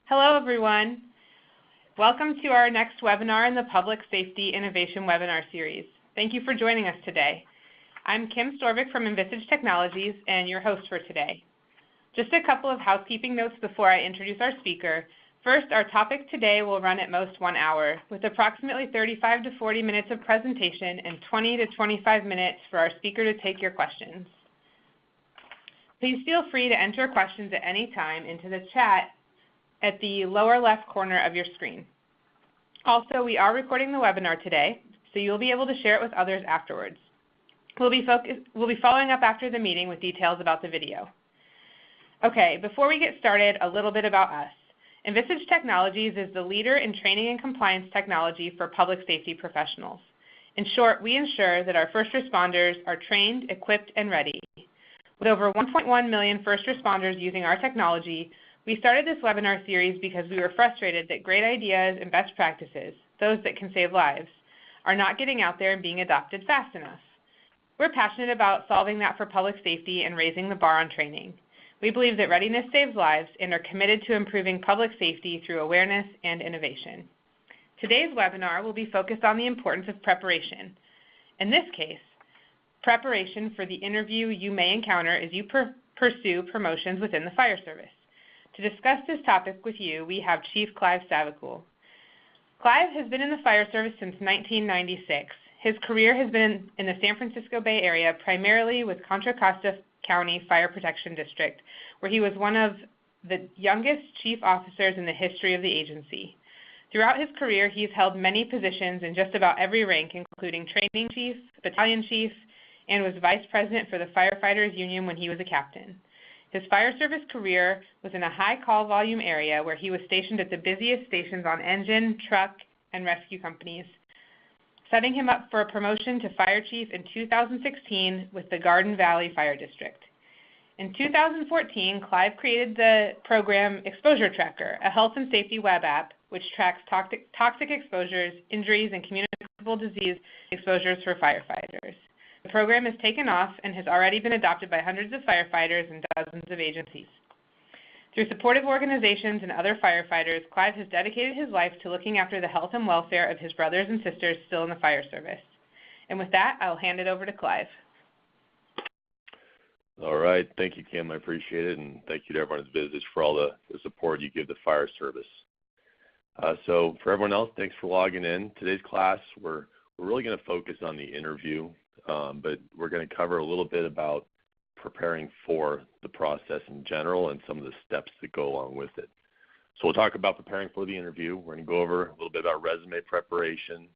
Hello, everyone. Welcome to our next webinar in the Public Safety Innovation Webinar Series. Thank you for joining us today. I'm Kim Storvik from Envisage Technologies and your host for today. Just a couple of housekeeping notes before I introduce our speaker. First, our topic today will run at most 1 hour, with approximately 35 to 40 minutes of presentation and 20 to 25 minutes for our speaker to take your questions. Please feel free to enter questions at any time into the chat at the lower left corner of your screen. Also, we are recording the webinar today, so you'll be able to share it with others afterwards. We'll be following up after the meeting with details about the video. Okay, before we get started, a little bit about us. Envisage Technologies is the leader in training and compliance technology for public safety professionals. In short, we ensure that our first responders are trained, equipped, and ready. With over 1.1 million first responders using our technology, we started this webinar series because we were frustrated that great ideas and best practices, those that can save lives, are not getting out there and being adopted fast enough. We're passionate about solving that for public safety and raising the bar on training. We believe that readiness saves lives and are committed to improving public safety through awareness and innovation. Today's webinar will be focused on the importance of preparation. In this case, preparation for the interview you may encounter as you pursue promotions within the fire service. To discuss this topic with you, we have Chief Clive Savacool. Clive has been in the fire service since 1996. His career has been in the San Francisco Bay Area, primarily with Contra Costa County Fire Protection District, where he was one of the youngest chief officers in the history of the agency. Throughout his career, he's held many positions in just about every rank, including training chief, battalion chief, and was vice president for the Firefighters Union when he was a captain. His fire service career was in a high call volume area where he was stationed at the busiest stations on engine, truck, and rescue companies, setting him up for a promotion to fire chief in 2016 with the Garden Valley Fire District. In 2014, Clive created the program Exposure Tracker, a health and safety web app which tracks toxic exposures, injuries, and communicable disease exposures for firefighters. The program has taken off and has already been adopted by hundreds of firefighters and dozens of agencies. Through supportive organizations and other firefighters, Clive has dedicated his life to looking after the health and welfare of his brothers and sisters still in the fire service. And with that, I'll hand it over to Clive. All right. Thank you, Kim. I appreciate it. And thank you to everyone at Envisage for all the support you give the fire service. So for everyone else, thanks for logging in. Today's class, we're really going to focus on the interview, but we're going to cover a little bit about preparing for the process in general and some of the steps that go along with it. So we'll talk about preparing for the interview. We're going to go over a little bit about resume preparation,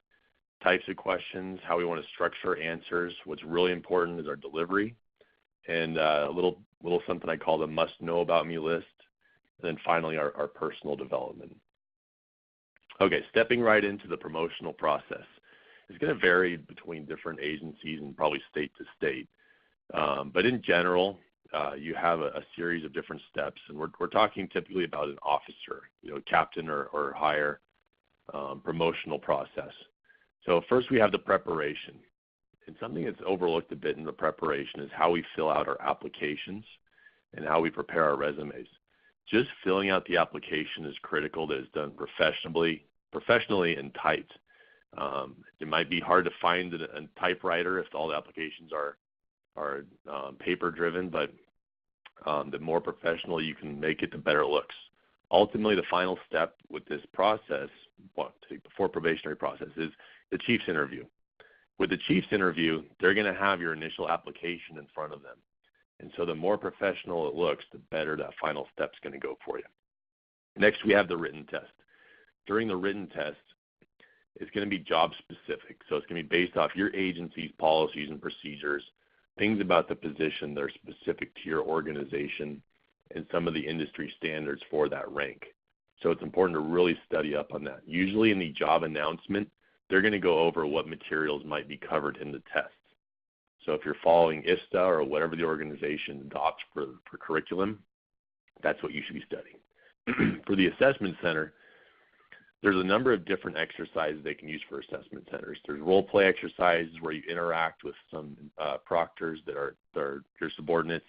types of questions, how we want to structure answers. What's really important is our delivery, and a little something I call the must know about me list, and then finally our personal development. Okay, stepping right into the promotional process. It's going to vary between different agencies and probably state to state. But in general, you have a series of different steps, and we're talking typically about an officer, captain or higher promotional process. So first we have the preparation. And something that's overlooked a bit in the preparation is how we fill out our applications and how we prepare our resumes. Just filling out the application is critical that it's done professionally and typed. It might be hard to find a typewriter if all the applications are paper-driven, but the more professional you can make it, the better it looks. Ultimately, the final step with this process, before probationary process, is the chief's interview. With the chief's interview, they're going to have your initial application in front of them. And so the more professional it looks, the better that final step's going to go for you. Next, we have the written test. During the written test, it's going to be job specific. So it's going to be based off your agency's policies and procedures, things about the position that are specific to your organization, and some of the industry standards for that rank. So it's important to really study up on that. Usually in the job announcement, they're going to go over what materials might be covered in the test. So if you're following ISTA or whatever the organization adopts for curriculum, that's what you should be studying. For the assessment center, there's a number of different exercises they can use for assessment centers. There's role play exercises where you interact with some proctors that are your subordinates.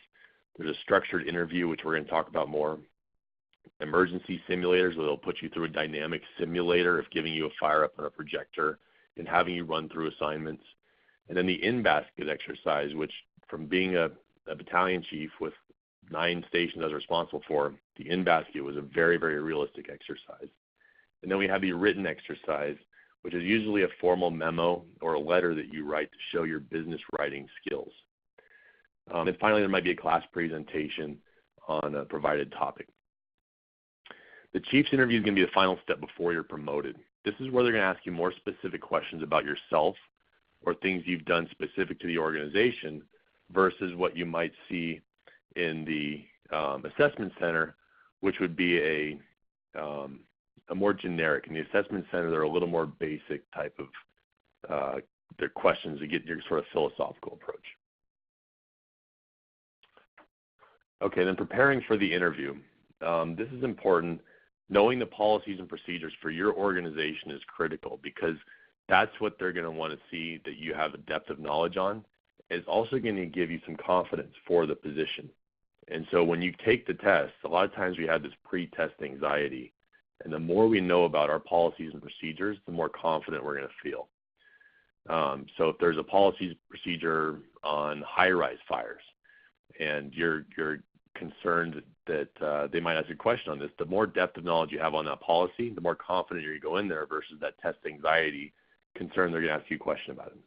There's a structured interview, which we're going to talk about more. emergency simulators where they'll put you through a dynamic simulator of giving you a fire up on a projector and having you run through assignments. And then the in-basket exercise, which from being a battalion chief with 9 stations I was responsible for, the in-basket was a very, very realistic exercise. And then we have the written exercise, which is usually a formal memo or a letter that you write to show your business writing skills. And finally, there might be a class presentation on a provided topic. The chief's interview is going to be the final step before you're promoted. This is where they're going to ask you more specific questions about yourself or things you've done specific to the organization versus what you might see in the assessment center, which would be a more generic. In the assessment center, they're a little more basic type of their questions to get your sort of philosophical approach. Okay, then preparing for the interview. This is important. Knowing the policies and procedures for your organization is critical because that's what they're going to want to see that you have a depth of knowledge on. It's also going to give you some confidence for the position. And so when you take the test, a lot of times we have this pre-test anxiety. And the more we know about our policies and procedures, the more confident we're going to feel. So if there's a policy procedure on high-rise fires and you're concerned that they might ask a question on this, the more depth of knowledge you have on that policy, the more confident you're going to go in there versus that test anxiety concern they're going to ask you a question about it.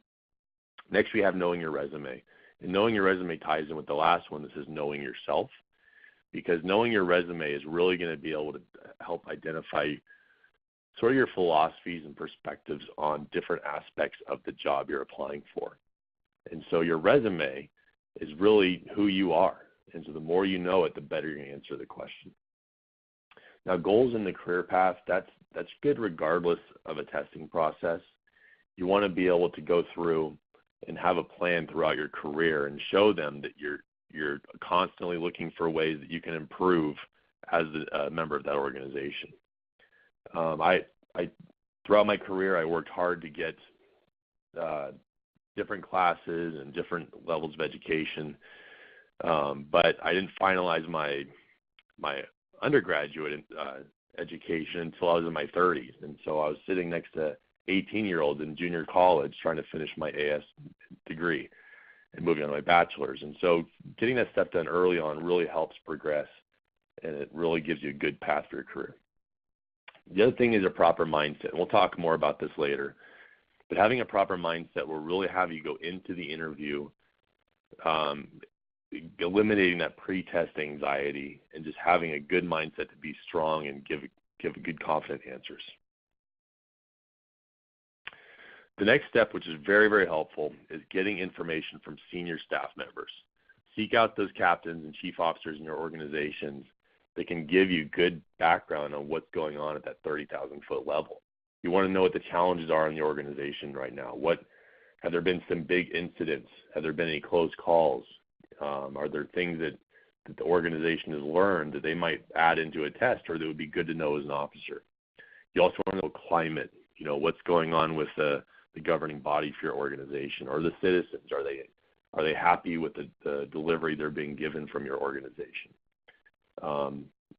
Next, we have knowing your resume. And knowing your resume ties in with the last one. This is knowing yourself, because knowing your resume is really going to be able to help identify sort of your philosophies and perspectives on different aspects of the job you're applying for. And so your resume is really who you are. And so the more you know it, the better you're going to answer the question. Now, goals in the career path, that's good regardless of a testing process. You want to be able to go through and have a plan throughout your career and show them that you're constantly looking for ways that you can improve as a member of that organization. Throughout my career, I worked hard to get different classes and different levels of education. But I didn't finalize my undergraduate education until I was in my 30s. And so I was sitting next to 18-year-olds in junior college trying to finish my AS degree and moving on to my bachelor's. And so getting that stuff done early on really helps progress, and it really gives you a good path for your career. The other thing is a proper mindset. We'll talk more about this later. But having a proper mindset will really have you go into the interview eliminating that pre-test anxiety and just having a good mindset to be strong and give good confident answers. The next step, which is very, very helpful, is getting information from senior staff members. Seek out those captains and chief officers in your organizations that can give you good background on what's going on at that 30,000-foot level. You want to know what the challenges are in the organization right now. Have there been some big incidents? Have there been any close calls? Are there things that the organization has learned that they might add into a test or that would be good to know as an officer? You also want to know climate, what's going on with the governing body for your organization, or the citizens. Are they happy with the delivery they're being given from your organization?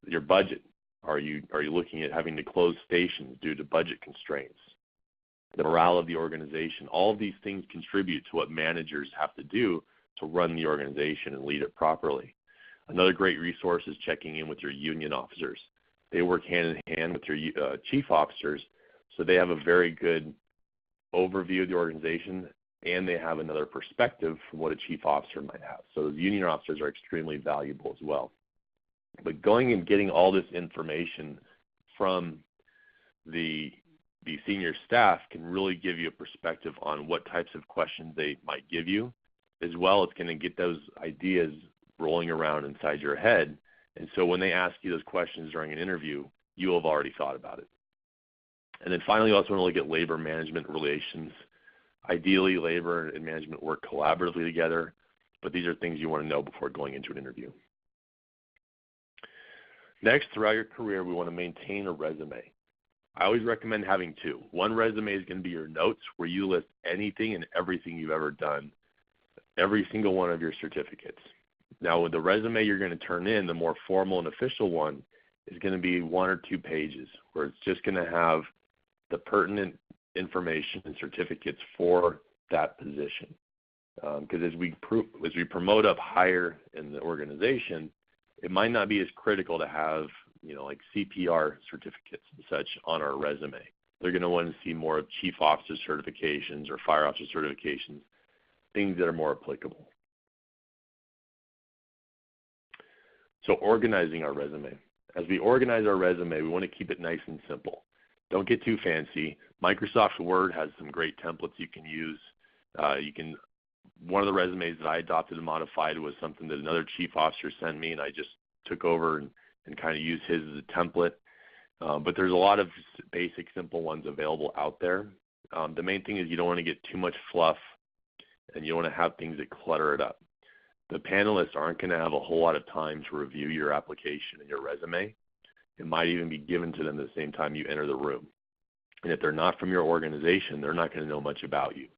Your budget. Are you looking at having to close stations due to budget constraints? The morale of the organization. All of these things contribute to what managers have to do to run the organization and lead it properly. Another great resource is checking in with your union officers. They work hand in hand with your chief officers, so they have a very good overview of the organization, and they have another perspective from what a chief officer might have. So those union officers are extremely valuable as well. But going and getting all this information from the senior staff can really give you a perspective on what types of questions they might give you. As well, it's going to get those ideas rolling around inside your head. And so when they ask you those questions during an interview, you will have already thought about it. And then finally, you also want to look at labor management relations. Ideally, labor and management work collaboratively together, but these are things you want to know before going into an interview. Next, throughout your career, we want to maintain a resume. I always recommend having two. One resume is going to be your notes, where you list anything and everything you've ever done, every single one of your certificates. Now, with the resume you're going to turn in, the more formal and official one, is going to be 1 or 2 pages where it's just going to have the pertinent information and certificates for that position. Because as we promote up higher in the organization, it might not be as critical to have, like CPR certificates and such on our resume. They're going to want to see more of chief officer certifications or fire officer certifications, things that are more applicable. So organizing our resume. As we organize our resume, we want to keep it nice and simple. Don't get too fancy. Microsoft Word has some great templates you can use. One of the resumes that I adopted and modified was something that another chief officer sent me, and I just took over and kind of used his as a template. But there's a lot of basic, simple ones available out there. The main thing is you don't want to get too much fluff, and you don't want to have things that clutter it up. The panelists aren't going to have a whole lot of time to review your application and your resume. It might even be given to them at the same time you enter the room. And if they're not from your organization, they're not going to know much about you.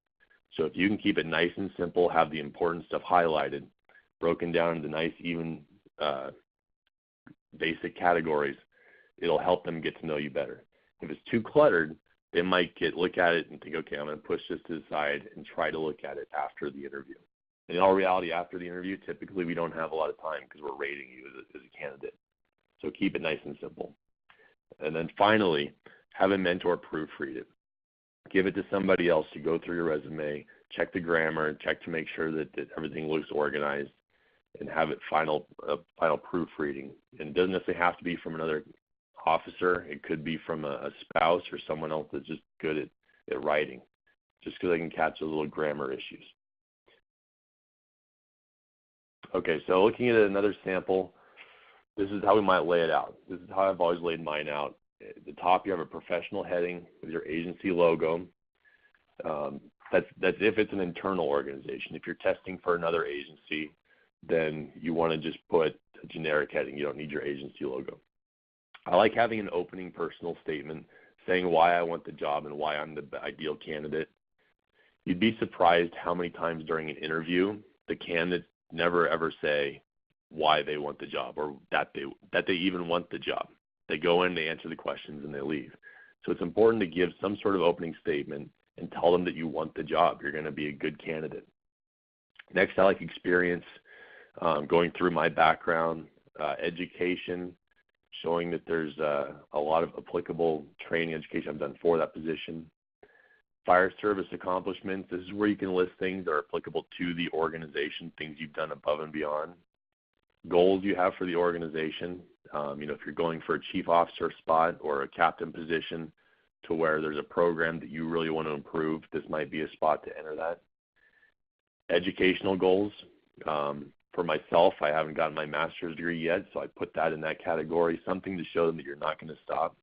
So if you can keep it nice and simple, have the important stuff highlighted, broken down into nice, even, basic categories, it'll help them get to know you better. If it's too cluttered, they might look at it and think, okay, I'm going to push this to the side and try to look at it after the interview. In all reality, after the interview, typically we don't have a lot of time because we're rating you as a candidate. So keep it nice and simple. And then finally, have a mentor proofread it. Give it to somebody else to go through your resume, check the grammar, check to make sure that everything looks organized, and have it final proofreading. And it doesn't necessarily have to be from another officer. It could be from a spouse or someone else that's just good at writing, just because they can catch those little grammar issues. Okay, so looking at another sample, this is how we might lay it out. This is how I've always laid mine out. At the top, you have a professional heading with your agency logo. That's if it's an internal organization. If you're testing for another agency, then you want to just put a generic heading. You don't need your agency logo. I like having an opening personal statement saying why I want the job and why I'm the ideal candidate. You'd be surprised how many times during an interview the candidates never ever say why they want the job or that they even want the job. They go in, they answer the questions, and they leave. So it's important to give some sort of opening statement and tell them that you want the job. You're going to be a good candidate. Next, I like experience, going through my background, education, showing that there's a lot of applicable training education I've done for that position. Fire service accomplishments, this is where you can list things that are applicable to the organization, things you've done above and beyond. Goals you have for the organization, if you're going for a chief officer spot or a captain position to where there's a program that you really want to improve, this might be a spot to enter that. Educational goals, for myself, I haven't gotten my master's degree yet, so I put that in that category, something to show them that you're not going to stop.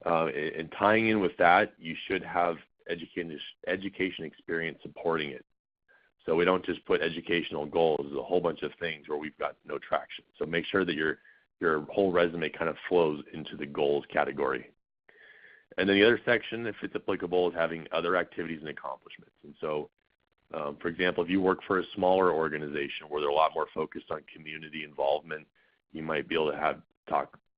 And tying in with that, you should have education experience supporting it. So we don't just put educational goals. There's a whole bunch of things where we've got no traction. So make sure that your whole resume kind of flows into the goals category. And then the other section, if it's applicable, is having other activities and accomplishments. And so, for example, if you work for a smaller organization where they're a lot more focused on community involvement, you might be able to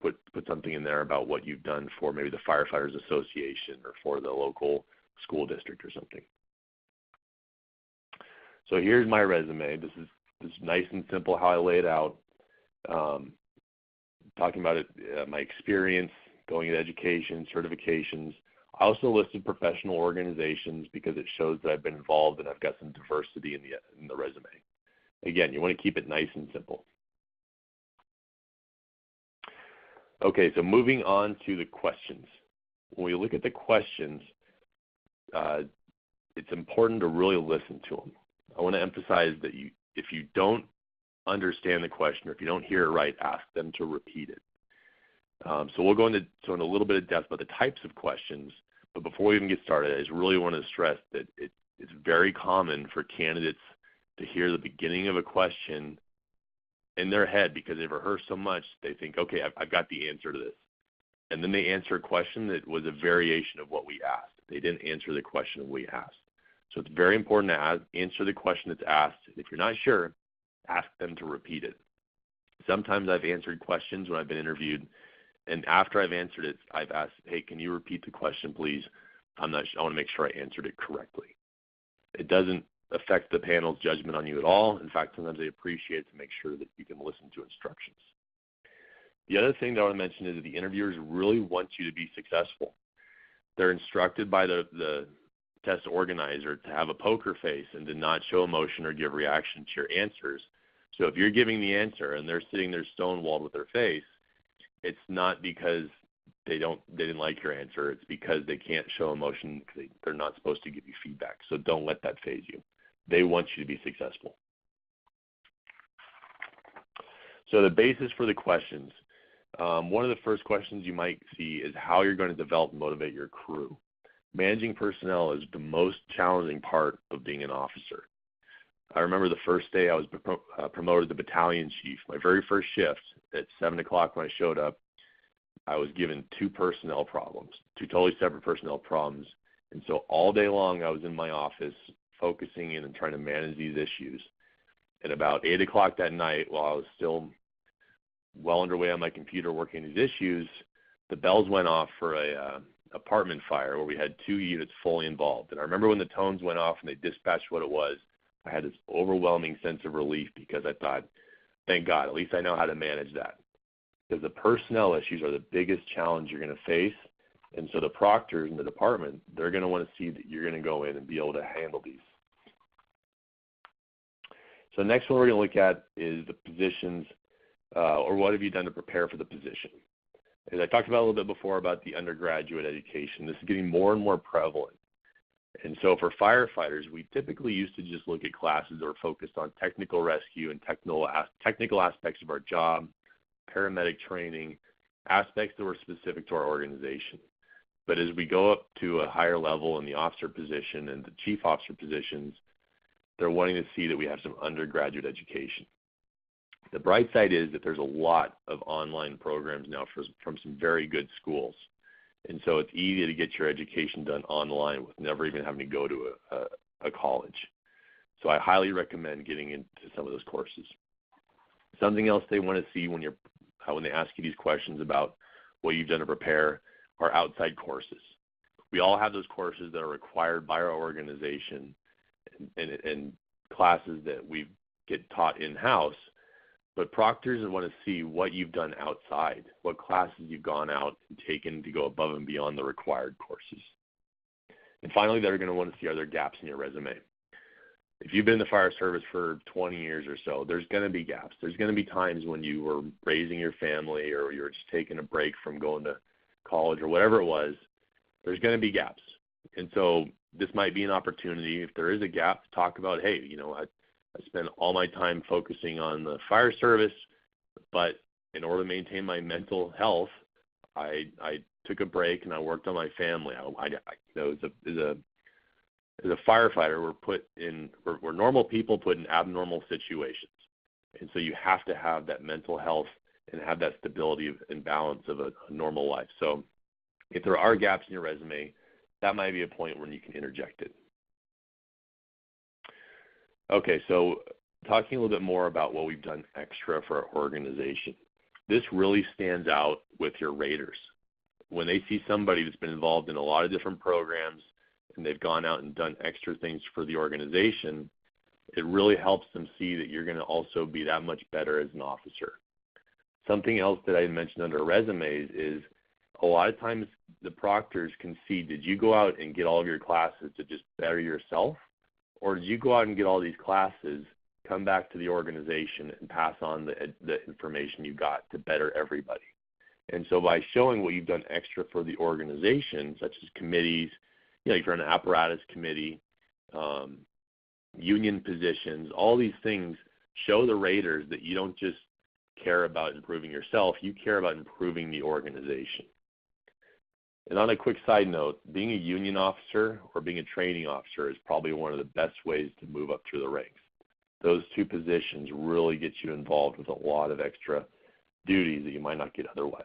put something in there about what you've done for maybe the Firefighters Association or for the local school district or something. So here's my resume. This is nice and simple how I lay it out. Talking about my experience, going into education, certifications. I also listed professional organizations because it shows that I've been involved and I've got some diversity in the resume. Again, you want to keep it nice and simple. Okay, so moving on to the questions. When we look at the questions, it's important to really listen to them. I want to emphasize that if you don't understand the question or if you don't hear it right, ask them to repeat it. So we'll go into a little bit of depth about the types of questions, but before we even get started, I just really want to stress that it's very common for candidates to hear the beginning of a question in their head because they've rehearsed so much, they think, okay, I've got the answer to this. And then they answer a question that was a variation of what we asked. They didn't answer the question we asked. So it's very important to answer the question that's asked. If you're not sure, ask them to repeat it. Sometimes I've answered questions when I've been interviewed, and after I've answered it, I've asked, hey, can you repeat the question, please? I want to make sure I answered it correctly. It doesn't affect the panel's judgment on you at all. In fact, sometimes they appreciate it to make sure that you can listen to instructions. The other thing that I want to mention is that the interviewers really want you to be successful. They're instructed by the test organizer to have a poker face and to not show emotion or give reaction to your answers. So if you're giving the answer and they're sitting there stonewalled with their face, it's not because they didn't like your answer. It's because they can't show emotion because they're not supposed to give you feedback. So don't let that faze you. They want you to be successful. So the basis for the questions. One of the first questions you might see is how you're going to develop and motivate your crew. Managing personnel is the most challenging part of being an officer. I remember the first day I was promoted to battalion chief. My very first shift at 7 o'clock when I showed up, I was given two totally separate personnel problems. And so all day long I was in my office focusing in and trying to manage these issues. At about 8 o'clock that night, while I was still well underway on my computer working these issues, the bells went off for a apartment fire where we had 2 units fully involved. And I remember when the tones went off and they dispatched what it was, I had this overwhelming sense of relief because I thought, thank God, at least I know how to manage that. Because the personnel issues are the biggest challenge you're going to face. And so the proctors in the department, they're going to want to see that you're going to go in and be able to handle these. So next one we're going to look at is the positions, or what have you done to prepare for the position. As I talked about a little bit before about the undergraduate education, this is getting more and more prevalent. And so for firefighters, we typically used to just look at classes that were focused on technical rescue and technical aspects of our job, paramedic training, aspects that were specific to our organization. But as we go up to a higher level in the officer position and the chief officer positions, they're wanting to see that we have some undergraduate education. The bright side is that there's a lot of online programs now from some very good schools. And so it's easy to get your education done online with never even having to go to a college. So I highly recommend getting into some of those courses. Something else they want to see when they ask you these questions about what you've done to prepare are outside courses. We all have those courses that are required by our organization and classes that we get taught in-house. But proctors want to see what you've done outside, what classes you've gone out and taken to go above and beyond the required courses. And finally, they're going to want to see, are there gaps in your resume? If you've been in the fire service for 20 years or so, there's going to be gaps. There's going to be times when you were raising your family or you were just taking a break from going to college or whatever it was. There's going to be gaps. And so this might be an opportunity, if there is a gap, to talk about, hey, I spent all my time focusing on the fire service, but in order to maintain my mental health, I took a break and I worked on my family. As a firefighter, we're normal people put in abnormal situations, and so you have to have that mental health and have that stability and balance of a normal life. So, if there are gaps in your resume, that might be a point when you can interject it. Okay, so talking a little bit more about what we've done extra for our organization. This really stands out with your raters. When they see somebody that's been involved in a lot of different programs and they've gone out and done extra things for the organization, it really helps them see that you're going to also be that much better as an officer. Something else that I mentioned under resumes is a lot of times the proctors can see, did you go out and get all of your classes to just better yourself? Or did you go out and get all these classes, come back to the organization, and pass on the information you got to better everybody? And so by showing what you've done extra for the organization, such as committees, if you're on an apparatus committee, union positions, all these things show the raters that you don't just care about improving yourself, you care about improving the organization. And on a quick side note, being a union officer or being a training officer is probably one of the best ways to move up through the ranks. Those two positions really get you involved with a lot of extra duties that you might not get otherwise.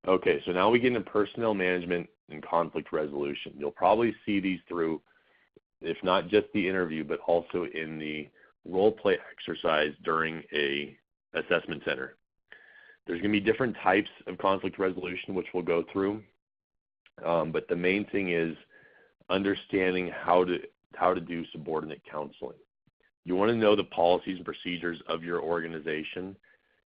Okay, so now we get into personnel management and conflict resolution. You'll probably see these through, if not just the interview, but also in the role play exercise during a assessment center. There's going to be different types of conflict resolution, which we'll go through, but the main thing is understanding how to do subordinate counseling. You want to know the policies and procedures of your organization.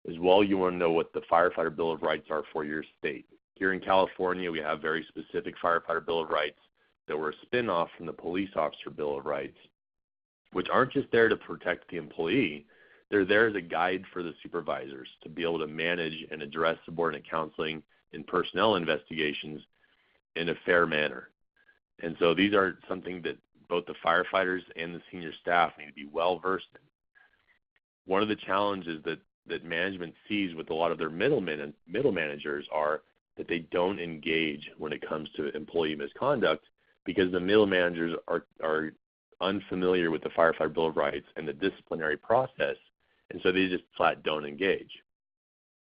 As well, you want to know what the Firefighter Bill of Rights are for your state. Here in California, we have very specific Firefighter Bill of Rights that were a spin-off from the Police Officer Bill of Rights, which aren't just there to protect the employee. They're there as a guide for the supervisors to be able to manage and address subordinate counseling and personnel investigations in a fair manner. And so these are something that both the firefighters and the senior staff need to be well versed in. One of the challenges that management sees with a lot of their middle managers are that they don't engage when it comes to employee misconduct because the middle managers are unfamiliar with the Firefighter Bill of Rights and the disciplinary process, and so they just flat don't engage.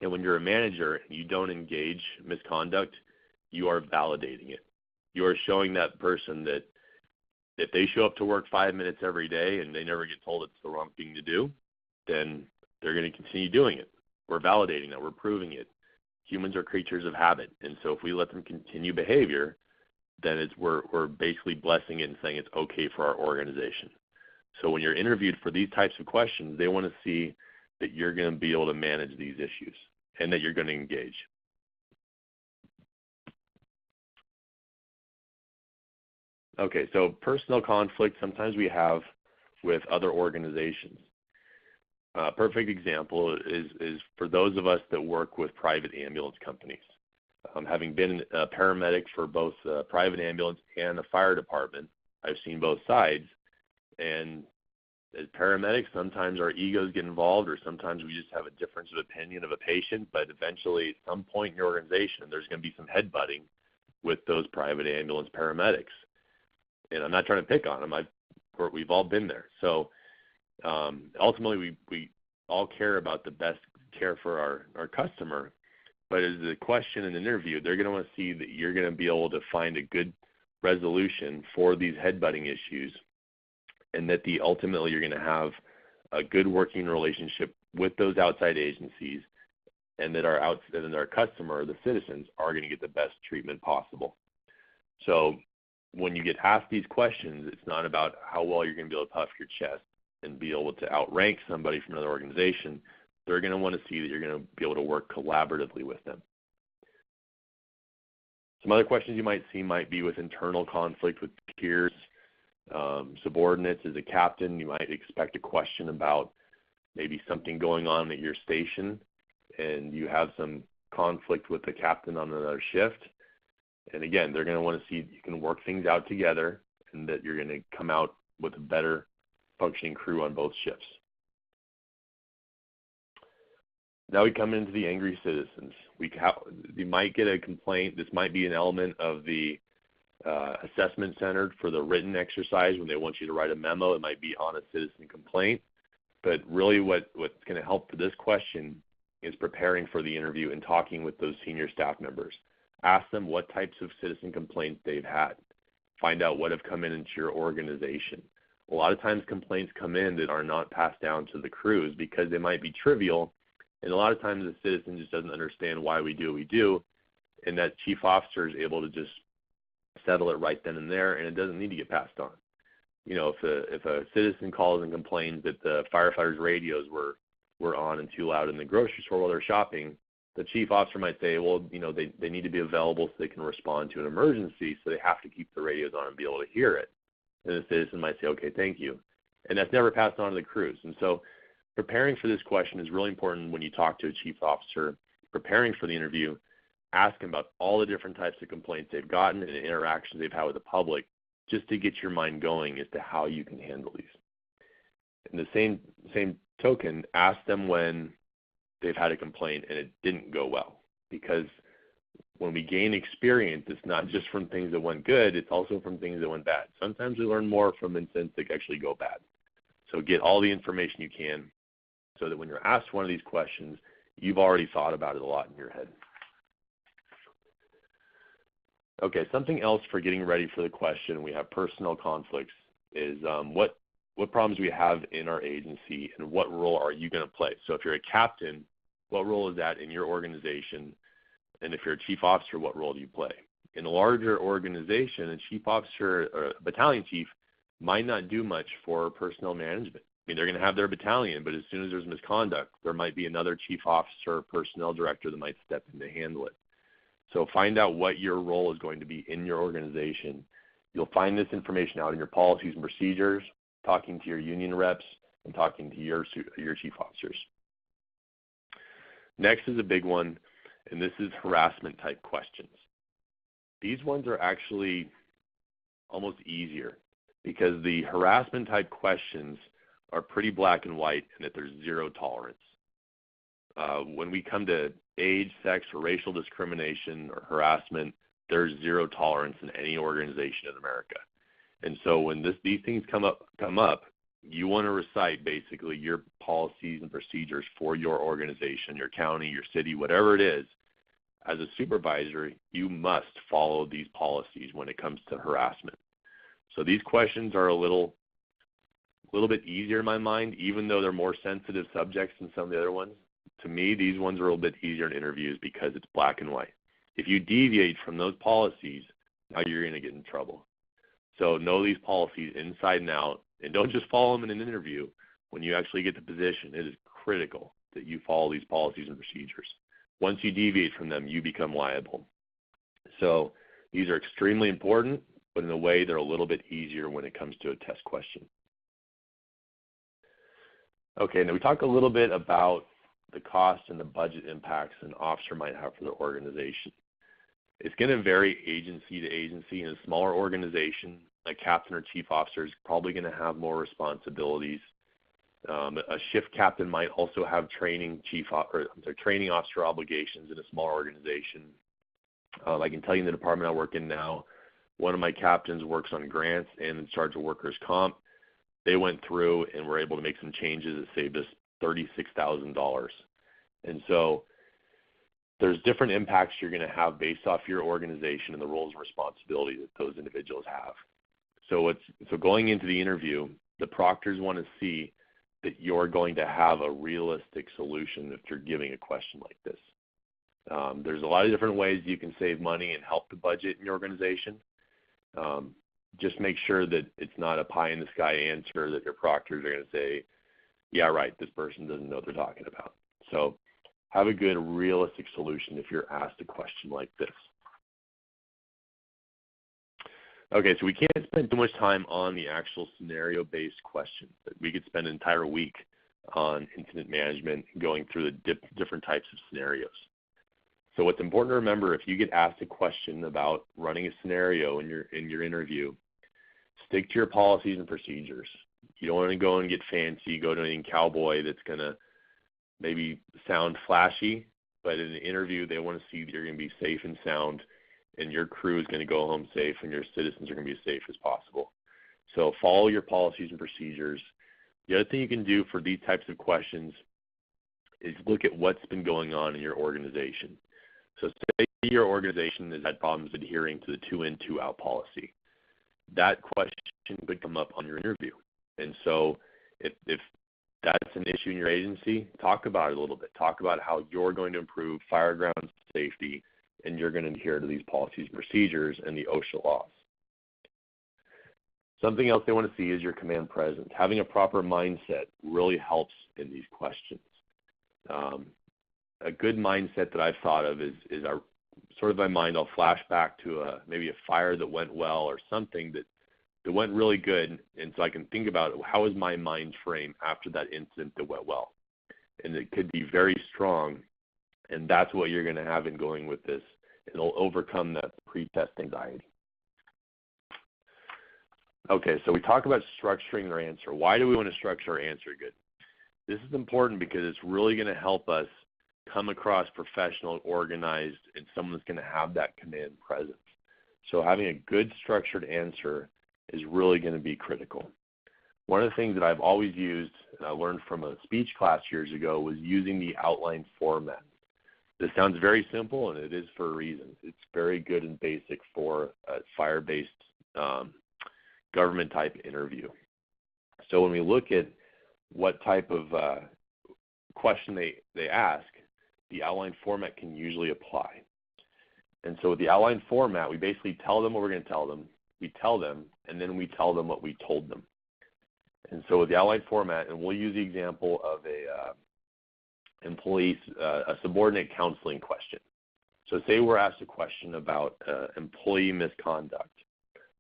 And when you're a manager and you don't engage misconduct, you are validating it. You are showing that person that if they show up to work 5 minutes every day and they never get told it's the wrong thing to do, then they're going to continue doing it. We're validating that. We're proving it. Humans are creatures of habit, and so if we let them continue behavior, then we're basically blessing it and saying it's okay for our organization. So when you're interviewed for these types of questions, they want to see that you're going to be able to manage these issues and that you're going to engage. Okay, so personnel conflict sometimes we have with other organizations. A perfect example is for those of us that work with private ambulance companies. Having been a paramedic for both a private ambulance and a fire department, I've seen both sides. And as paramedics, sometimes our egos get involved, or sometimes we just have a difference of opinion of a patient, but eventually at some point in your organization, there's going to be some headbutting with those private ambulance paramedics. And I'm not trying to pick on them. We've all been there. So ultimately, we all care about the best care for our customer. But as a question in an interview, they're going to want to see that you're going to be able to find a good resolution for these headbutting issues, and that ultimately you're going to have a good working relationship with those outside agencies, and that our customer, the citizens, are going to get the best treatment possible. So when you get asked these questions, it's not about how well you're going to be able to puff your chest and be able to outrank somebody from another organization. They're going to want to see that you're going to be able to work collaboratively with them. Some other questions you might see might be with internal conflict with peers, subordinates. As a captain, you might expect a question about maybe something going on at your station, and you have some conflict with the captain on another shift. And again, they're going to want to see that you can work things out together and that you're going to come out with a better functioning crew on both shifts. Now we come into the angry citizens. You might get a complaint. This might be an element of the assessment center for the written exercise when they want you to write a memo. It might be on a citizen complaint. But really what's going to help for this question is preparing for the interview and talking with those senior staff members. Ask them what types of citizen complaints they've had. Find out what have come into your organization. A lot of times complaints come in that are not passed down to the crews because they might be trivial, and a lot of times the citizen just doesn't understand why we do what we do, and that chief officer is able to just settle it right then and there, and it doesn't need to get passed on. You know, if a citizen calls and complains that the firefighters' radios were on and too loud in the grocery store while they're shopping, the chief officer might say, well, you know, they need to be available so they can respond to an emergency, so they have to keep the radios on and be able to hear it. And the citizen might say, okay, thank you. And that's never passed on to the crews. And so preparing for this question is really important when you talk to a chief officer. Preparing for the interview, ask them about all the different types of complaints they've gotten and the interactions they've had with the public, just to get your mind going as to how you can handle these. In the same token, ask them when they've had a complaint and it didn't go well, because when we gain experience, it's not just from things that went good, it's also from things that went bad. Sometimes we learn more from incidents that actually go bad. So get all the information you can so that when you're asked one of these questions, you've already thought about it a lot in your head. Okay, something else for getting ready for the question, we have personal conflicts, is what what problems we have in our agency, and what role are you going to play? So if you're a captain, what role is that in your organization? And if you're a chief officer, what role do you play? In a larger organization, a chief officer or a battalion chief might not do much for personnel management. I mean, they're going to have their battalion, but as soon as there's misconduct, there might be another chief officer or personnel director that might step in to handle it. So find out what your role is going to be in your organization. You'll find this information out in your policies and procedures, talking to your union reps, and talking to your chief officers. Next is a big one, and this is harassment type questions. These ones are actually almost easier because the harassment type questions are pretty black and white and that there's zero tolerance. When we come to age, sex, or racial discrimination or harassment, there's zero tolerance in any organization in America. And so when these things come up, you want to recite basically your policies and procedures for your organization, your county, your city, whatever it is. As a supervisor, you must follow these policies when it comes to harassment. So these questions are a little bit easier in my mind, even though they're more sensitive subjects than some of the other ones. To me, these ones are a little bit easier in interviews because it's black and white. If you deviate from those policies, now you're going to get in trouble. So know these policies inside and out, and don't just follow them in an interview. When you actually get the position, it is critical that you follow these policies and procedures. Once you deviate from them, you become liable. So these are extremely important, but in a way they're a little bit easier when it comes to a test question. Okay, now we talked a little bit about the cost and the budget impacts an officer might have for their organization. It's going to vary agency to agency. In a smaller organization, a captain or chief officer is probably going to have more responsibilities. A shift captain might also have training officer obligations in a small organization. I can tell you in the department I work in now, one of my captains works on grants and in charge of workers' comp. They went through and were able to make some changes that saved us $36,000. And so there's different impacts you're going to have based off your organization and the roles and responsibilities that those individuals have. So going into the interview, the proctors want to see that you're going to have a realistic solution if you're giving a question like this. There's a lot of different ways you can save money and help the budget in your organization. Just make sure that it's not a pie-in-the-sky answer that your proctors are going to say, yeah, right, this person doesn't know what they're talking about. So have a good, realistic solution if you're asked a question like this. Okay, so we can't spend too much time on the actual scenario-based questions. We could spend an entire week on incident management, going through the different types of scenarios. So what's important to remember, if you get asked a question about running a scenario in your interview, stick to your policies and procedures. You don't want to go and get fancy, go to anything cowboy that's going to maybe sound flashy, but in an interview they want to see that you're going to be safe and sound, and your crew is going to go home safe, and your citizens are going to be as safe as possible. So follow your policies and procedures. The other thing you can do for these types of questions is look at what's been going on in your organization. So say your organization has had problems adhering to the 2-in, 2-out policy. That question could come up on your interview. And so if that's an issue in your agency, talk about it a little bit. Talk about how you're going to improve fireground safety, and you're going to adhere to these policies and procedures and the OSHA laws. Something else they want to see is your command presence. Having a proper mindset really helps in these questions. A good mindset that I've thought of is sort of my mind, I'll flash back to maybe a fire that went well or something that went really good, and so I can think about how is my mind frame after that incident that went well. And it could be very strong, and that's what you're going to have in going with this. It'll overcome that pre-test anxiety. Okay, so we talk about structuring our answer. Why do we want to structure our answer good? This is important because it's really going to help us come across professional, organized, and someone that's going to have that command presence. So having a good structured answer is really going to be critical. One of the things that I've always used, and I learned from a speech class years ago, was using the outline format. This sounds very simple, and it is for a reason. It's very good and basic for a fire-based government type interview. So when we look at what type of question they ask, the outline format can usually apply. And so with the outline format, we basically tell them what we're going to tell them, we tell them, and then we tell them what we told them. And so with the outline format, and we'll use the example of a subordinate counseling question. So say we're asked a question about employee misconduct.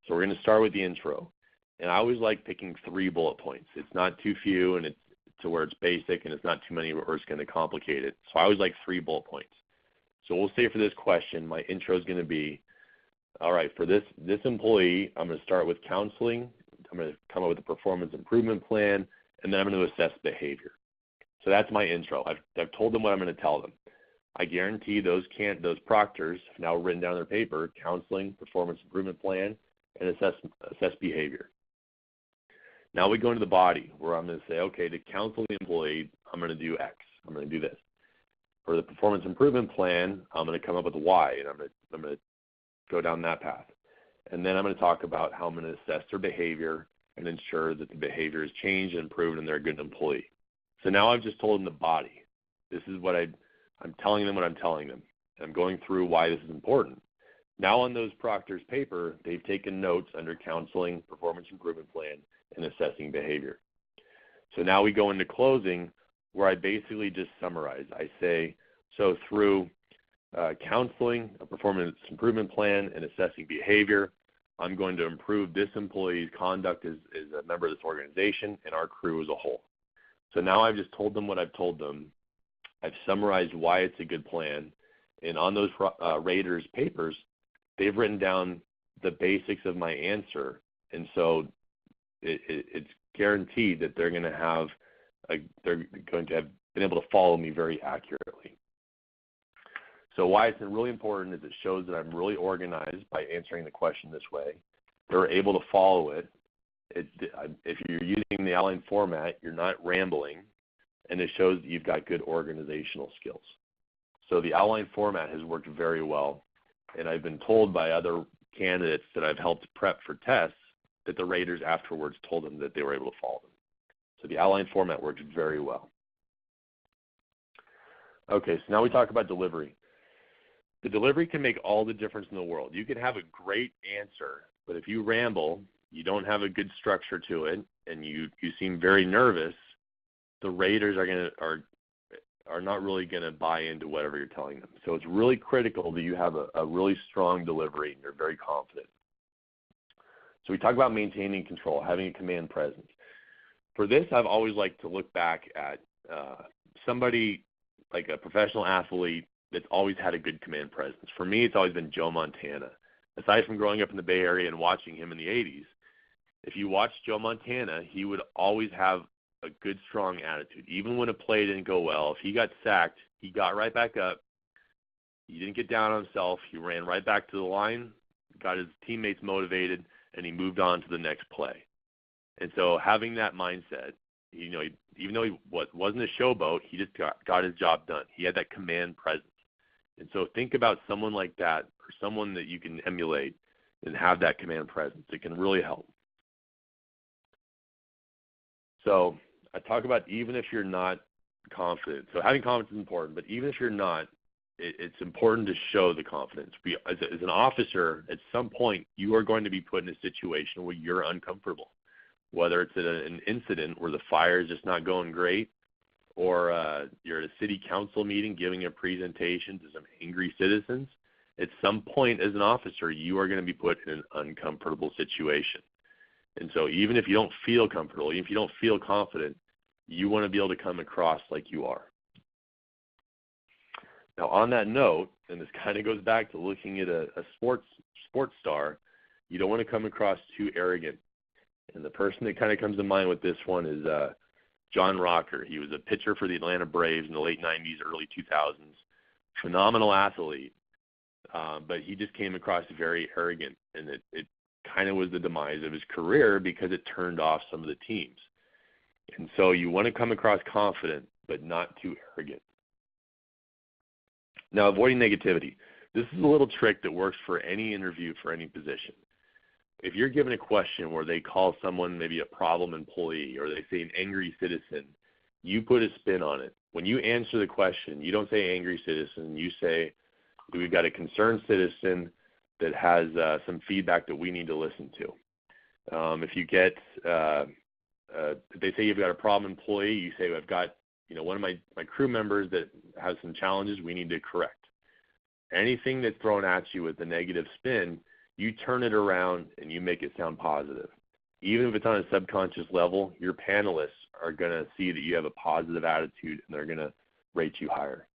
So we're going to start with the intro. And I always like picking 3 bullet points. It's not too few, and it's to where it's basic, and it's not too many where it's going to complicate it. So I always like 3 bullet points. So we'll say for this question, my intro is going to be, all right, for this employee, I'm going to start with counseling. I'm going to come up with a performance improvement plan, and then I'm going to assess behavior. So that's my intro. I've told them what I'm going to tell them. I guarantee those proctors have now written down their paper, counseling, performance improvement plan, and assess behavior. Now we go into the body, where I'm going to say, okay, to counsel the employee, I'm going to do X. I'm going to do this. For the performance improvement plan, I'm going to come up with Y, and I'm going to go down that path. And then I'm going to talk about how I'm going to assess their behavior and ensure that the behavior is changed and improved and they're a good employee. So now I've just told them the body. This is what I'm telling them what I'm telling them. And I'm going through why this is important. Now on those proctors' paper, they've taken notes under counseling, performance improvement plan, and assessing behavior. So now we go into closing, where I basically just summarize. I say, so through counseling, a performance improvement plan, and assessing behavior, I'm going to improve this employee's conduct as a member of this organization and our crew as a whole. So now I've just told them what I've told them. I've summarized why it's a good plan. And on those raters' papers, they've written down the basics of my answer. And so it's guaranteed that they're going to have been able to follow me very accurately. So why it's really important is it shows that I'm really organized by answering the question this way. They're able to follow it. If you're using the outline format, you're not rambling, and it shows that you've got good organizational skills. So the outline format has worked very well, and I've been told by other candidates that I've helped prep for tests that the raters afterwards told them that they were able to follow them. So the outline format works very well. Okay, so now we talk about delivery. The delivery can make all the difference in the world. You can have a great answer, but if you ramble, you don't have a good structure to it, and you seem very nervous, the raters are not really going to buy into whatever you're telling them. So it's really critical that you have a really strong delivery and you're very confident. So we talk about maintaining control, having a command presence. For this, I've always liked to look back at somebody like a professional athlete that's always had a good command presence. For me, it's always been Joe Montana. Aside from growing up in the Bay Area and watching him in the 80s, if you watch Joe Montana, he would always have a good, strong attitude. Even when a play didn't go well, if he got sacked, he got right back up. He didn't get down on himself. He ran right back to the line, got his teammates motivated, and he moved on to the next play. And so having that mindset, even though he wasn't a showboat, he just got his job done. He had that command presence. And so think about someone like that, or someone that you can emulate and have that command presence. It can really help. So I talk about even if you're not confident. So having confidence is important, but even if you're not, it's important to show the confidence. As an officer, at some point, you are going to be put in a situation where you're uncomfortable, whether it's an incident where the fire is just not going great, or you're at a city council meeting giving a presentation to some angry citizens. At some point as an officer, you are going to be put in an uncomfortable situation. And so even if you don't feel comfortable, even if you don't feel confident, you want to be able to come across like you are. Now on that note, and this kind of goes back to looking at a sports star, you don't want to come across too arrogant. And the person that kind of comes to mind with this one is John Rocker. He was a pitcher for the Atlanta Braves in the late 90s, early 2000s. Phenomenal athlete, but he just came across very arrogant, and it kind of was the demise of his career because it turned off some of the teams. And so you want to come across confident, but not too arrogant. Now, avoiding negativity. This is a little trick that works for any interview for any position. if you're given a question where they call someone maybe a problem employee or they say an angry citizen, you put a spin on it. When you answer the question, you don't say angry citizen, you say we've got a concerned citizen that has some feedback that we need to listen to. If you get, if they say you've got a problem employee, you say I've got, one of my crew members that has some challenges we need to correct. Anything that's thrown at you with a negative spin, you turn it around and you make it sound positive. Even if it's on a subconscious level, your panelists are going to see that you have a positive attitude and they're going to rate you higher.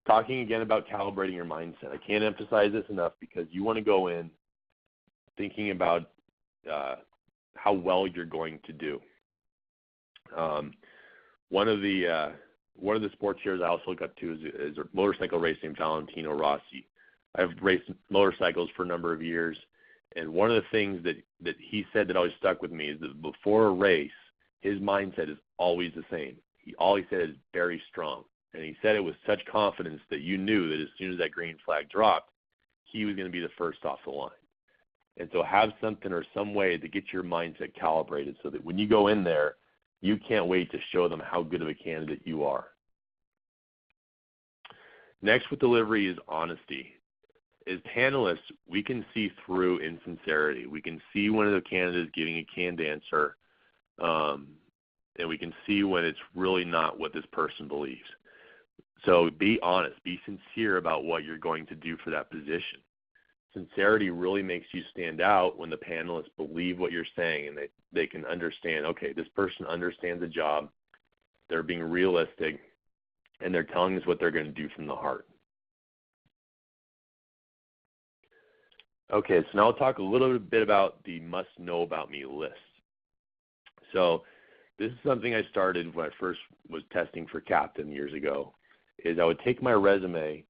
Talking again about calibrating your mindset. I can't emphasize this enough because you want to go in thinking about how well you're going to do. One of the sports heroes I also look up to is motorcycle racing, Valentino Rossi. I've raced motorcycles for a number of years, and one of the things that he said that always stuck with me is that before a race, his mindset is always the same. All he said is very strong, and he said it with such confidence that you knew that as soon as that green flag dropped, he was going to be the first off the line. And so have something or some way to get your mindset calibrated so that when you go in there, you can't wait to show them how good of a candidate you are. Next with delivery is honesty. As panelists, we can see through insincerity. We can see when the candidate is giving a canned answer, and we can see when it's really not what this person believes. So be honest, be sincere about what you're going to do for that position. Sincerity really makes you stand out when the panelists believe what you're saying and they can understand, okay, this person understands the job, they're being realistic, and they're telling us what they're going to do from the heart. Okay, so now I'll talk a little bit about the must know about me list. So this is something I started when I first was testing for captain years ago, is I would take my resume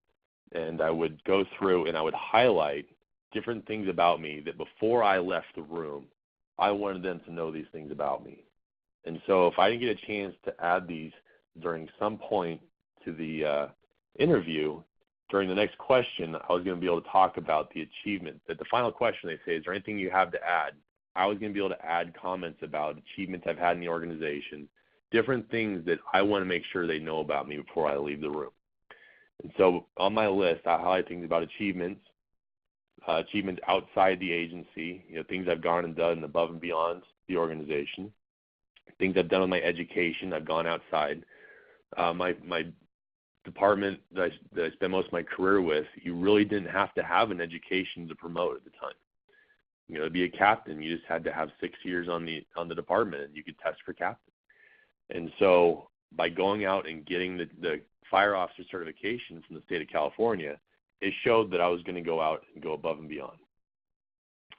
and I would go through and I would highlight different things about me that before I left the room, I wanted them to know these things about me. And so if I didn't get a chance to add these during some point to the interview, during the next question, I was going to be able to talk about the achievement. At the final question, they say, is there anything you have to add? I was going to be able to add comments about achievements I've had in the organization, different things that I want to make sure they know about me before I leave the room. And so on my list, I highlight things about achievements, achievements outside the agency, things I've gone and done above and beyond the organization, things I've done with my education, I've gone outside. My department that I spent most of my career with, you really didn't have to have an education to promote at the time. To be a captain, you just had to have 6 years on the department, and you could test for captain. And so by going out and getting the fire officer certification from the state of California, it showed that I was going to go out and go above and beyond.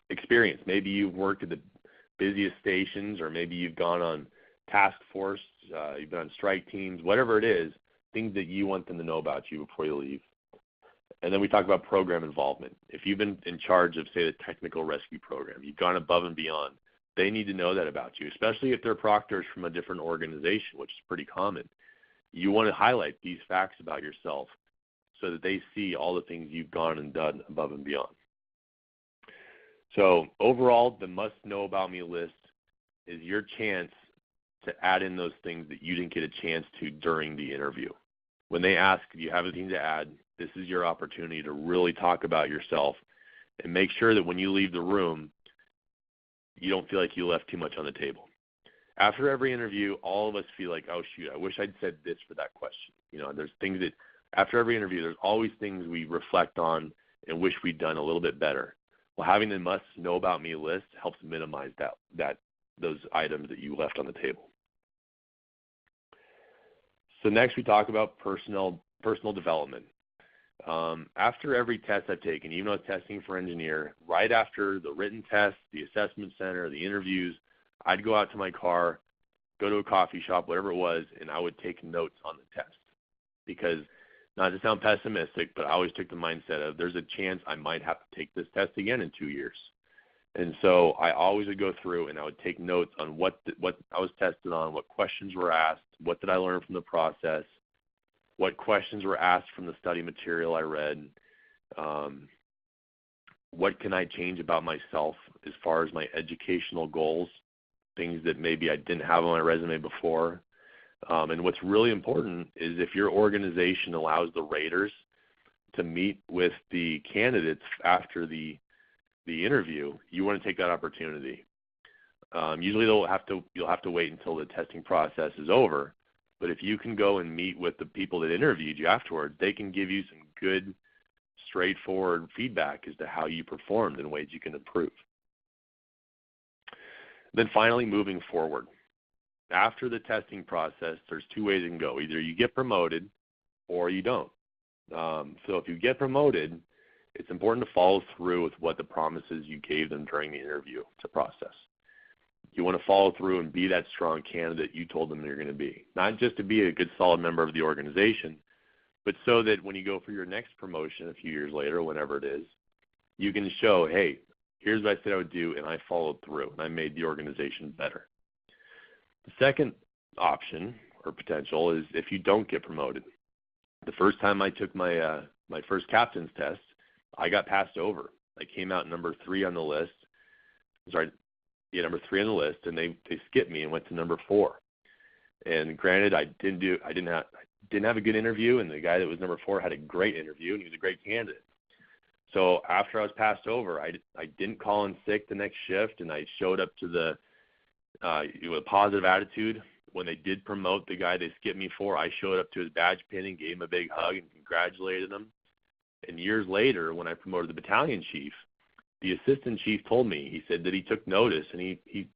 Experience. Maybe you've worked at the busiest stations, or maybe you've gone on task force, you've been on strike teams, whatever it is, things that you want them to know about you before you leave. And then we talk about program involvement. If you've been in charge of, say, the technical rescue program, you've gone above and beyond, they need to know that about you, especially if they're proctors from a different organization, which is pretty common. You want to highlight these facts about yourself so that they see all the things you've gone and done above and beyond. So overall, the must know about me list is your chance to add in those things that you didn't get a chance to during the interview. When they ask, do you have anything to add, this is your opportunity to really talk about yourself and make sure that when you leave the room, you don't feel like you left too much on the table. After every interview, all of us feel like, oh, shoot, I wish I'd said this for that question. There's things that after every interview, there's always things we reflect on and wish we'd done a little bit better. Well, having the must know about me list helps minimize those items that you left on the table. So next we talk about personal development. After every test I've taken, even though I was testing for engineer, right after the written test, the assessment center, the interviews, I'd go out to my car, go to a coffee shop, whatever it was, and I would take notes on the test. Because, not to sound pessimistic, but I always took the mindset of there's a chance I might have to take this test again in 2 years. And so I always would go through and I would take notes on what I was tested on, what questions were asked, what did I learn from the process, what questions were asked from the study material I read. what can I change about myself as far as my educational goals, things that maybe I didn't have on my resume before. And what's really important is if your organization allows the raters to meet with the candidates after the interview, you want to take that opportunity. Usually you'll have to wait until the testing process is over, but if you can go and meet with the people that interviewed you afterwards, they can give you some good, straightforward feedback as to how you performed and ways you can improve. Then finally, moving forward. After the testing process, there's two ways it can go. Either you get promoted or you don't. So if you get promoted, it's important to follow through with what the promises you gave them during the interview to process. You want to follow through and be that strong candidate you told them you're going to be. Not just to be a good, solid member of the organization, but so that when you go for your next promotion a few years later, whenever it is, you can show, hey, here's what I said I would do, and I followed through, and I made the organization better. The second option or potential is if you don't get promoted. The first time I took my first captain's test, I got passed over. I came out number 3 on the list. Number 3 on the list, and they skipped me and went to number 4. And granted, I didn't have a good interview, and the guy that was number 4 had a great interview, and he was a great candidate. So after I was passed over, I didn't call in sick the next shift, and I showed up to with a positive attitude. When they did promote the guy they skipped me for, I showed up to his badge pinning, gave him a big hug, and congratulated him. And years later, when I promoted the battalion chief, the assistant chief told me, he said that he took notice, and he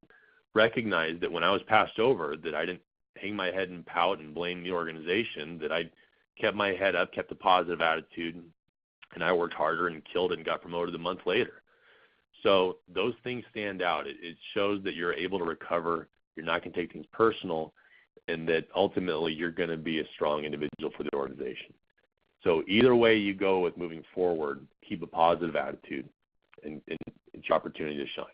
recognized that when I was passed over, that I didn't hang my head and pout and blame the organization, that I kept my head up, kept a positive attitude, and I worked harder and killed it and got promoted a month later. So those things stand out. It shows that you're able to recover, you're not going to take things personal, and that ultimately you're going to be a strong individual for the organization. So either way you go with moving forward, keep a positive attitude, and it's your opportunity to shine.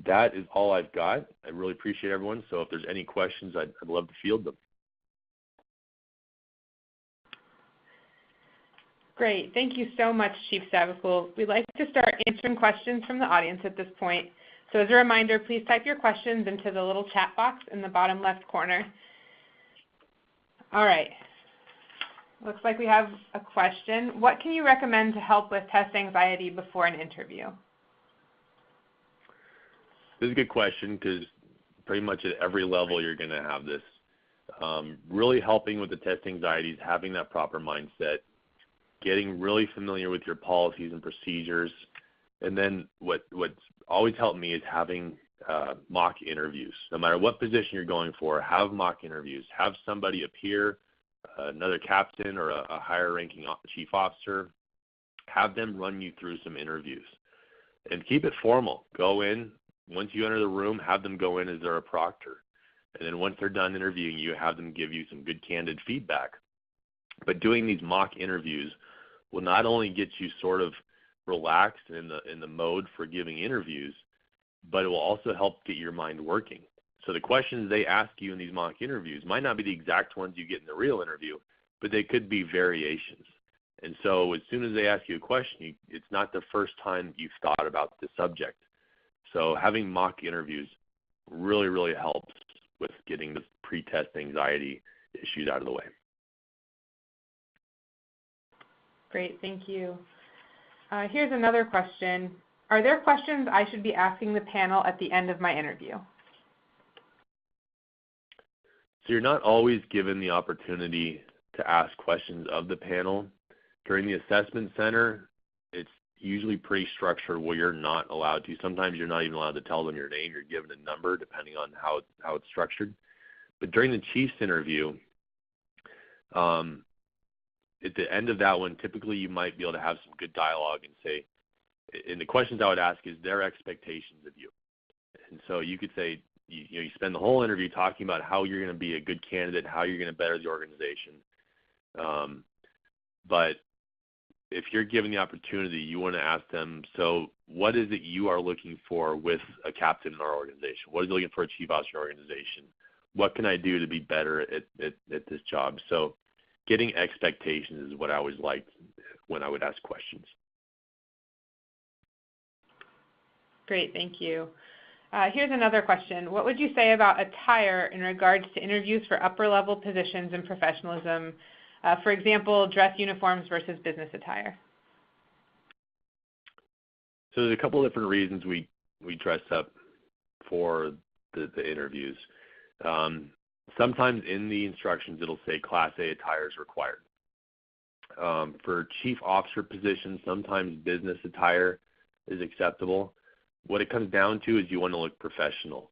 That is all I've got. I really appreciate everyone. So if there's any questions, I'd love to field them. Great. Thank you so much, Chief Savacool. We'd like to start answering questions from the audience at this point. So as a reminder, please type your questions into the little chat box in the bottom left corner. All right. Looks like we have a question. What can you recommend to help with test anxiety before an interview? This is a good question because pretty much at every level you're going to have this. Really helping with the test anxiety is having that proper mindset, getting really familiar with your policies and procedures, and then what's always helped me is having mock interviews. No matter what position you're going for, have mock interviews. Have somebody appear, another captain or a higher ranking chief officer, have them run you through some interviews. And keep it formal. Go in. Once you enter the room, have them go in as they're a proctor. And then once they're done interviewing you, have them give you some good candid feedback. But doing these mock interviews will not only get you sort of relaxed in the mode for giving interviews, but it will also help get your mind working. So the questions they ask you in these mock interviews might not be the exact ones you get in the real interview, but they could be variations. And so as soon as they ask you a question, it's not the first time you've thought about the subject. So having mock interviews really, really helps with getting the pre-test anxiety issues out of the way. Great, thank you. Here's another question. Are there questions I should be asking the panel at the end of my interview? So you're not always given the opportunity to ask questions of the panel. During the assessment center, it's usually pretty structured where you're not allowed to. Sometimes you're not even allowed to tell them your name. You're given a number depending on how it's structured. But during the chief's interview, at the end of that one, typically you might be able to have some good dialogue and say, and the questions I would ask is their expectations of you. And so you could say, you spend the whole interview talking about how you're going to be a good candidate, how you're going to better the organization. But if you're given the opportunity, you want to ask them, so what is it you are looking for with a captain in our organization? What is it looking for a chief officer organization? What can I do to be better at this job? So getting expectations is what I always liked when I would ask questions. Great, thank you. Here's another question. What would you say about attire in regards to interviews for upper-level positions and professionalism? For example, dress uniforms versus business attire. So there's a couple of different reasons we dress up for the interviews. Sometimes in the instructions it'll say Class A attire is required. For chief officer positions, sometimes business attire is acceptable. What it comes down to is you want to look professional.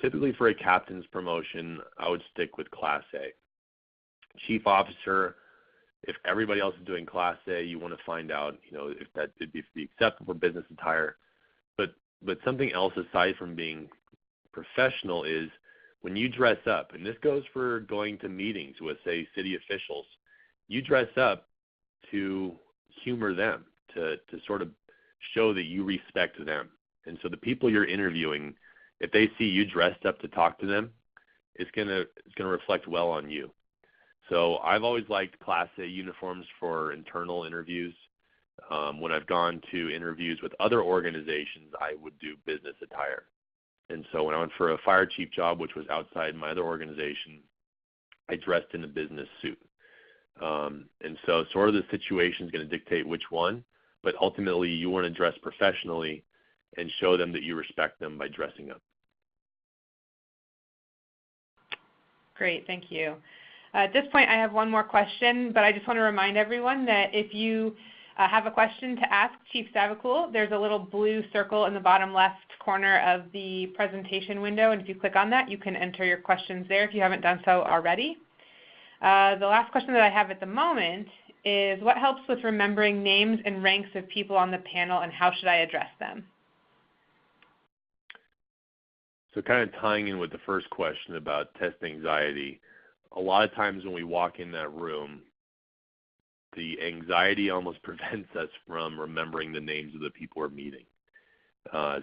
Typically for a captain's promotion, I would stick with Class A. Chief officer, if everybody else is doing Class A, you want to find out, if that would be acceptable for business attire. But something else aside from being professional is when you dress up, and this goes for going to meetings with, say, city officials, you dress up to humor them, to sort of show that you respect them. And so the people you're interviewing, if they see you dressed up to talk to them, it's gonna reflect well on you. So I've always liked Class A uniforms for internal interviews. When I've gone to interviews with other organizations, I would do business attire. And so when I went for a fire chief job, which was outside my other organization, I dressed in a business suit. And so sort of the situation is going to dictate which one, but ultimately you want to dress professionally and show them that you respect them by dressing up. Great, thank you. At this point, I have one more question, but I just want to remind everyone that if you have a question to ask Chief Savacool, there's a little blue circle in the bottom left corner of the presentation window, and if you click on that, you can enter your questions there if you haven't done so already. The last question that I have at the moment is, what helps with remembering names and ranks of people on the panel, and how should I address them? So kind of tying in with the first question about test anxiety, a lot of times when we walk in that room, the anxiety almost prevents us from remembering the names of the people we're meeting.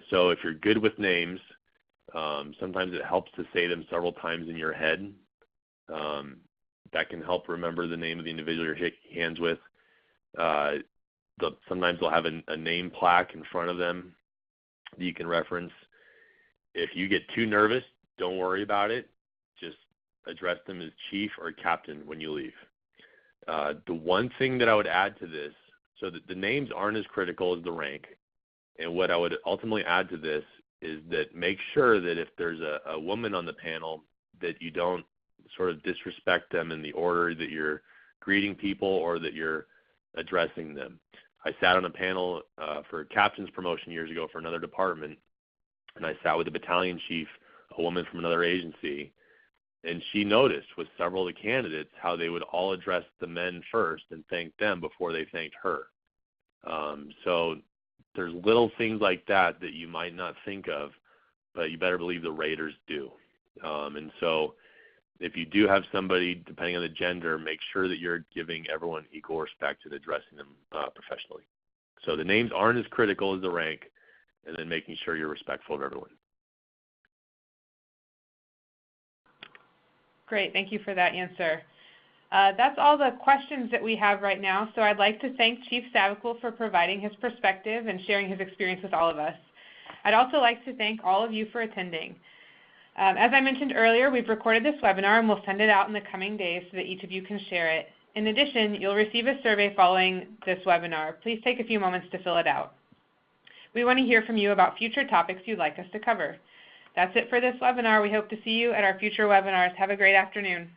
So if you're good with names, sometimes it helps to say them several times in your head. That can help remember the name of the individual you're shaking hands with. Sometimes they'll have a name plaque in front of them that you can reference. If you get too nervous, don't worry about it. Just address them as chief or captain when you leave. The one thing that I would add to this, so that the names aren't as critical as the rank, and what I would ultimately add to this is that make sure that if there's a woman on the panel, that you don't sort of disrespect them in the order that you're greeting people or that you're addressing them. I sat on a panel for a captain's promotion years ago for another department, and I sat with the battalion chief, a woman from another agency, and she noticed with several of the candidates how they would all address the men first and thank them before they thanked her. So there's little things like that that you might not think of, but you better believe the raters do. And so if you do have somebody, depending on the gender, make sure that you're giving everyone equal respect and addressing them professionally. So the names aren't as critical as the rank, and then making sure you're respectful of everyone. Great, thank you for that answer. That's all the questions that we have right now, so I'd like to thank Chief Savacool for providing his perspective and sharing his experience with all of us. I'd also like to thank all of you for attending. As I mentioned earlier, we've recorded this webinar and we'll send it out in the coming days so that each of you can share it. In addition, you'll receive a survey following this webinar. Please take a few moments to fill it out. We want to hear from you about future topics you'd like us to cover. That's it for this webinar. We hope to see you at our future webinars. Have a great afternoon.